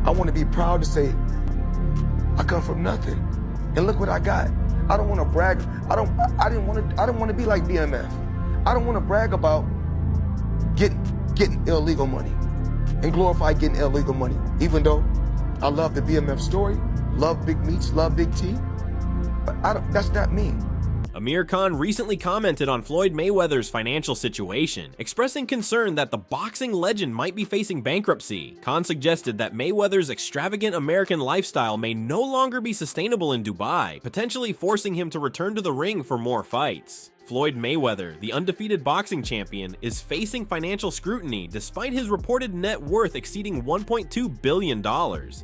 I want to be proud to say, I come from nothing, and look what I got. I don't want to brag. I don't want to be like BMF. I don't want to brag about getting illegal money and glorify getting illegal money. Even though I love the BMF story, love Big Meats, love Big T, but that's not me. Amir Khan recently commented on Floyd Mayweather's financial situation, expressing concern that the boxing legend might be facing bankruptcy. Khan suggested that Mayweather's extravagant American lifestyle may no longer be sustainable in Dubai, potentially forcing him to return to the ring for more fights. Floyd Mayweather, the undefeated boxing champion, is facing financial scrutiny despite his reported net worth exceeding $1.2 billion.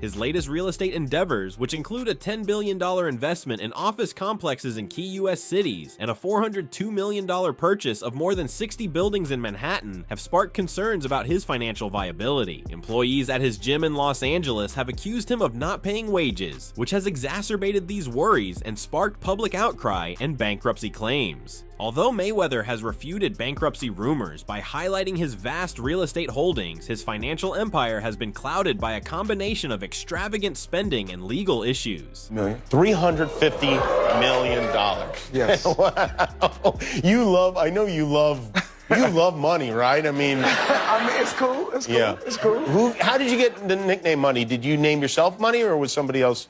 His latest real estate endeavors, which include a $10 billion investment in office complexes in key U.S. cities and a $402 million purchase of more than 60 buildings in Manhattan, have sparked concerns about his financial viability. Employees at his gym in Los Angeles have accused him of not paying wages, which has exacerbated these worries and sparked public outcry and bankruptcy claims. Although Mayweather has refuted bankruptcy rumors by highlighting his vast real estate holdings, his financial empire has been clouded by a combination of extravagant spending and legal issues. $350 million. Yes. Wow. I know you love money, right? I mean, it's cool. It's cool. Yeah. It's cool. How did you get the nickname Money? Did you name yourself Money, or was somebody else?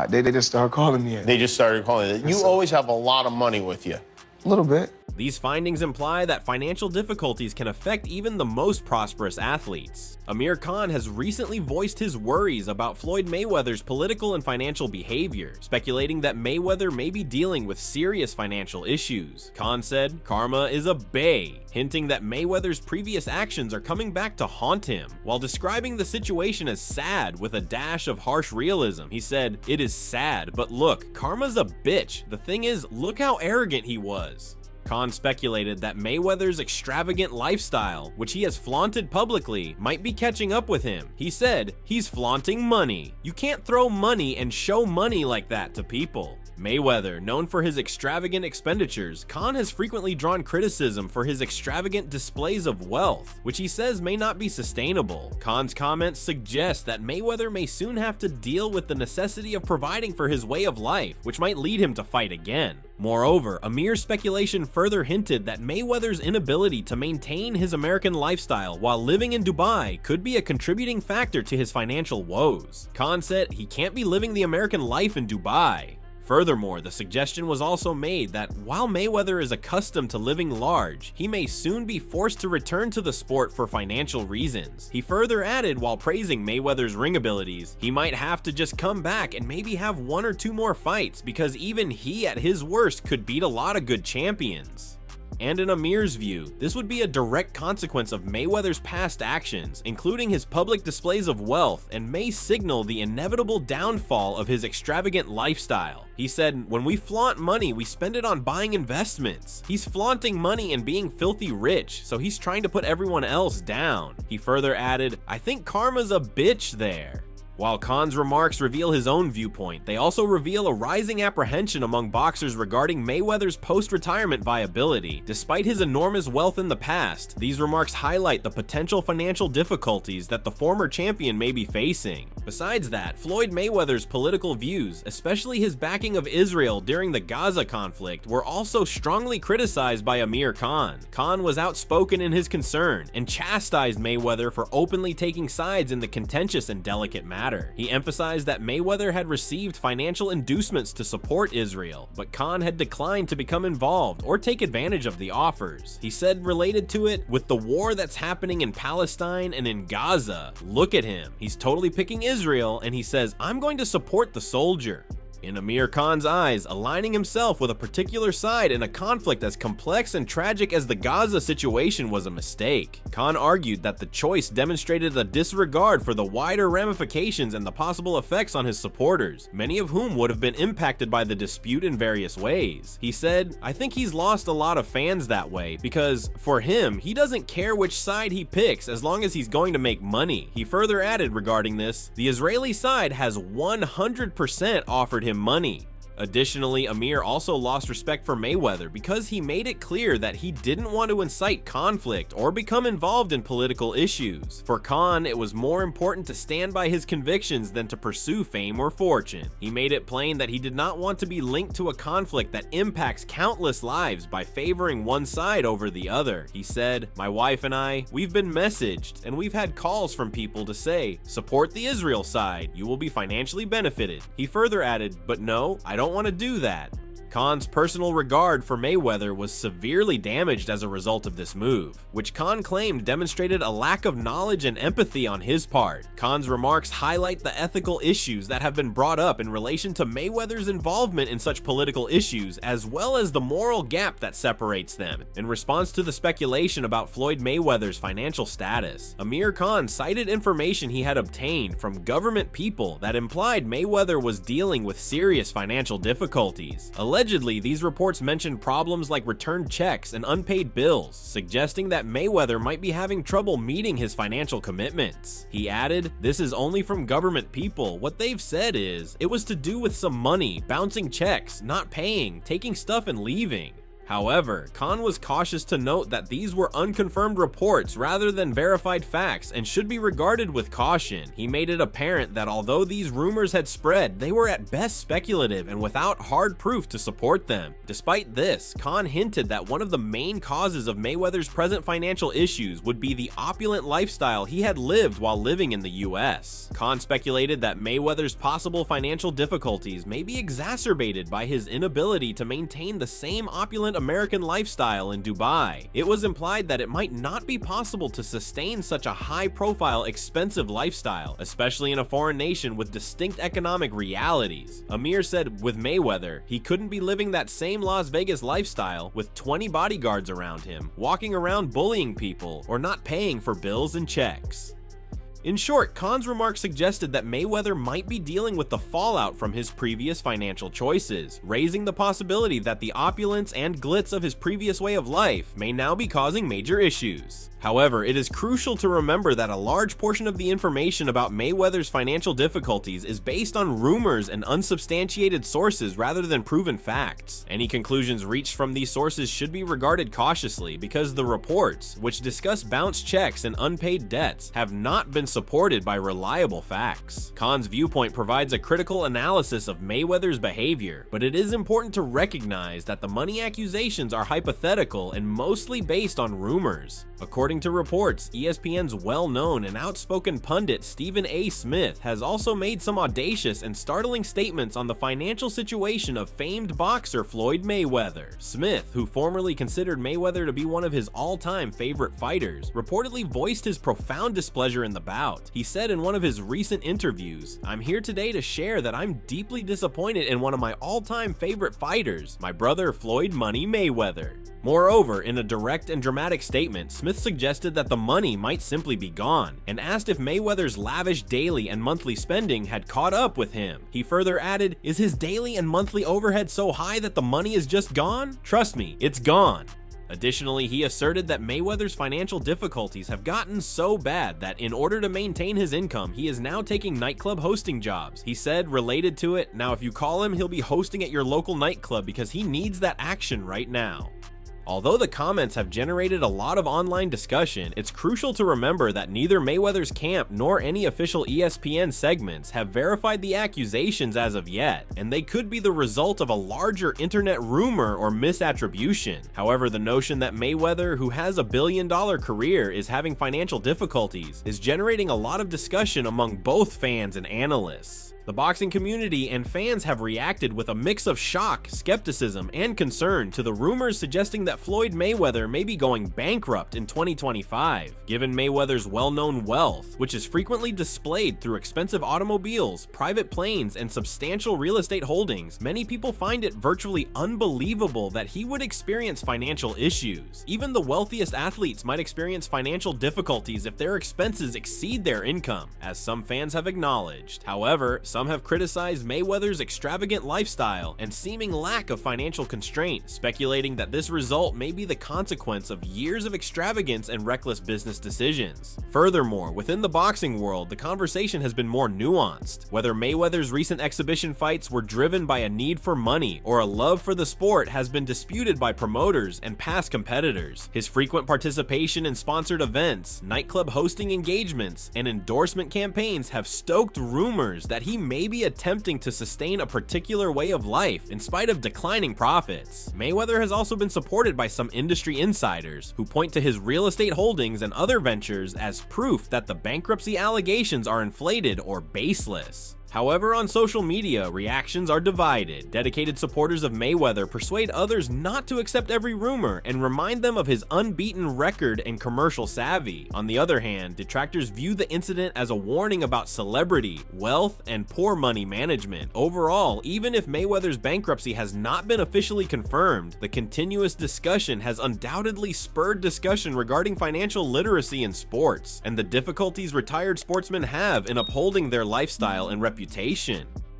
They just started calling me it. They just started calling it. You always have a lot of money with you. A little bit. These findings imply that financial difficulties can affect even the most prosperous athletes. Amir Khan has recently voiced his worries about Floyd Mayweather's political and financial behavior, speculating that Mayweather may be dealing with serious financial issues. Khan said, "Karma is a bay," hinting that Mayweather's previous actions are coming back to haunt him. While describing the situation as sad with a dash of harsh realism, he said, "It is sad, but look, karma's a bitch. The thing is, look how arrogant he was." Khan speculated that Mayweather's extravagant lifestyle, which he has flaunted publicly, might be catching up with him. He said, "He's flaunting money. You can't throw money and show money like that to people." Mayweather, known for his extravagant expenditures, Khan has frequently drawn criticism for his extravagant displays of wealth, which he says may not be sustainable. Khan's comments suggest that Mayweather may soon have to deal with the necessity of providing for his way of life, which might lead him to fight again. Moreover, Amir's speculation further hinted that Mayweather's inability to maintain his American lifestyle while living in Dubai could be a contributing factor to his financial woes. Khan said he can't be living the American life in Dubai. Furthermore, the suggestion was also made that while Mayweather is accustomed to living large, he may soon be forced to return to the sport for financial reasons. He further added, while praising Mayweather's ring abilities, he might have to just come back and maybe have 1 or 2 more fights, because even he at his worst could beat a lot of good champions. And in Amir's view, this would be a direct consequence of Mayweather's past actions, including his public displays of wealth, and may signal the inevitable downfall of his extravagant lifestyle. He said, "When we flaunt money, we spend it on buying investments. He's flaunting money and being filthy rich, so he's trying to put everyone else down." He further added, "I think karma's a bitch there." While Khan's remarks reveal his own viewpoint, they also reveal a rising apprehension among boxers regarding Mayweather's post-retirement viability. Despite his enormous wealth in the past, these remarks highlight the potential financial difficulties that the former champion may be facing. Besides that, Floyd Mayweather's political views, especially his backing of Israel during the Gaza conflict, were also strongly criticized by Amir Khan. Khan was outspoken in his concern and chastised Mayweather for openly taking sides in the contentious and delicate matter. He emphasized that Mayweather had received financial inducements to support Israel, but Khan had declined to become involved or take advantage of the offers. He said, related to it, "With the war that's happening in Palestine and in Gaza, look at him. He's totally picking Israel, and he says, I'm going to support the soldier." In Amir Khan's eyes, aligning himself with a particular side in a conflict as complex and tragic as the Gaza situation was a mistake. Khan argued that the choice demonstrated a disregard for the wider ramifications and the possible effects on his supporters, many of whom would have been impacted by the dispute in various ways. He said, "I think he's lost a lot of fans that way, because for him, he doesn't care which side he picks as long as he's going to make money." He further added regarding this, "The Israeli side has 100% offered him money. Additionally, Amir also lost respect for Mayweather because he made it clear that he didn't want to incite conflict or become involved in political issues. For Khan, it was more important to stand by his convictions than to pursue fame or fortune. He made it plain that he did not want to be linked to a conflict that impacts countless lives by favoring one side over the other. He said, "My wife and I, we've been messaged and we've had calls from people to say, support the Israel side, you will be financially benefited." He further added, "But no, I don't want to do that." Khan's personal regard for Mayweather was severely damaged as a result of this move, which Khan claimed demonstrated a lack of knowledge and empathy on his part. Khan's remarks highlight the ethical issues that have been brought up in relation to Mayweather's involvement in such political issues, as well as the moral gap that separates them. In response to the speculation about Floyd Mayweather's financial status, Amir Khan cited information he had obtained from government people that implied Mayweather was dealing with serious financial difficulties. Allegedly, these reports mentioned problems like returned checks and unpaid bills, suggesting that Mayweather might be having trouble meeting his financial commitments. He added, "This is only from government people. What they've said is, it was to do with some money, bouncing checks, not paying, taking stuff and leaving." However, Khan was cautious to note that these were unconfirmed reports rather than verified facts and should be regarded with caution. He made it apparent that although these rumors had spread, they were at best speculative and without hard proof to support them. Despite this, Khan hinted that one of the main causes of Mayweather's present financial issues would be the opulent lifestyle he had lived while living in the US. Khan speculated that Mayweather's possible financial difficulties may be exacerbated by his inability to maintain the same opulent American lifestyle in Dubai. It was implied that it might not be possible to sustain such a high-profile, expensive lifestyle, especially in a foreign nation with distinct economic realities. Amir said with Mayweather, he couldn't be living that same Las Vegas lifestyle with 20 bodyguards around him, walking around bullying people, or not paying for bills and checks. In short, Khan's remarks suggested that Mayweather might be dealing with the fallout from his previous financial choices, raising the possibility that the opulence and glitz of his previous way of life may now be causing major issues. However, it is crucial to remember that a large portion of the information about Mayweather's financial difficulties is based on rumors and unsubstantiated sources rather than proven facts. Any conclusions reached from these sources should be regarded cautiously because the reports, which discuss bounced checks and unpaid debts, have not been supported by reliable facts. Khan's viewpoint provides a critical analysis of Mayweather's behavior, but it is important to recognize that the money accusations are hypothetical and mostly based on rumors. According to reports, ESPN's well-known and outspoken pundit Stephen A. Smith has also made some audacious and startling statements on the financial situation of famed boxer Floyd Mayweather. Smith, who formerly considered Mayweather to be one of his all-time favorite fighters, reportedly voiced his profound displeasure in the bout. He said in one of his recent interviews, "I'm here today to share that I'm deeply disappointed in one of my all-time favorite fighters, my brother Floyd Money Mayweather." Moreover, in a direct and dramatic statement, Smith suggested that the money might simply be gone, and asked if Mayweather's lavish daily and monthly spending had caught up with him. He further added, "Is his daily and monthly overhead so high that the money is just gone? Trust me, it's gone." Additionally, he asserted that Mayweather's financial difficulties have gotten so bad that in order to maintain his income, he is now taking nightclub hosting jobs. He said, related to it, "Now if you call him, he'll be hosting at your local nightclub because he needs that action right now." Although the comments have generated a lot of online discussion, it's crucial to remember that neither Mayweather's camp nor any official ESPN segments have verified the accusations as of yet, and they could be the result of a larger internet rumor or misattribution. However, the notion that Mayweather, who has a billion-dollar career, is having financial difficulties is generating a lot of discussion among both fans and analysts. The boxing community and fans have reacted with a mix of shock, skepticism, and concern to the rumors suggesting that Floyd Mayweather may be going bankrupt in 2025. Given Mayweather's well-known wealth, which is frequently displayed through expensive automobiles, private planes, and substantial real estate holdings, many people find it virtually unbelievable that he would experience financial issues. Even the wealthiest athletes might experience financial difficulties if their expenses exceed their income, as some fans have acknowledged. However, Some have criticized Mayweather's extravagant lifestyle and seeming lack of financial constraint, speculating that this result may be the consequence of years of extravagance and reckless business decisions. Furthermore, within the boxing world, the conversation has been more nuanced. Whether Mayweather's recent exhibition fights were driven by a need for money or a love for the sport has been disputed by promoters and past competitors. His frequent participation in sponsored events, nightclub hosting engagements, and endorsement campaigns have stoked rumors that he may be attempting to sustain a particular way of life in spite of declining profits. Mayweather has also been supported by some industry insiders who point to his real estate holdings and other ventures as proof that the bankruptcy allegations are inflated or baseless. However, on social media, reactions are divided. Dedicated supporters of Mayweather persuade others not to accept every rumor and remind them of his unbeaten record and commercial savvy. On the other hand, detractors view the incident as a warning about celebrity, wealth, and poor money management. Overall, even if Mayweather's bankruptcy has not been officially confirmed, the continuous discussion has undoubtedly spurred discussion regarding financial literacy in sports and the difficulties retired sportsmen have in upholding their lifestyle and reputation.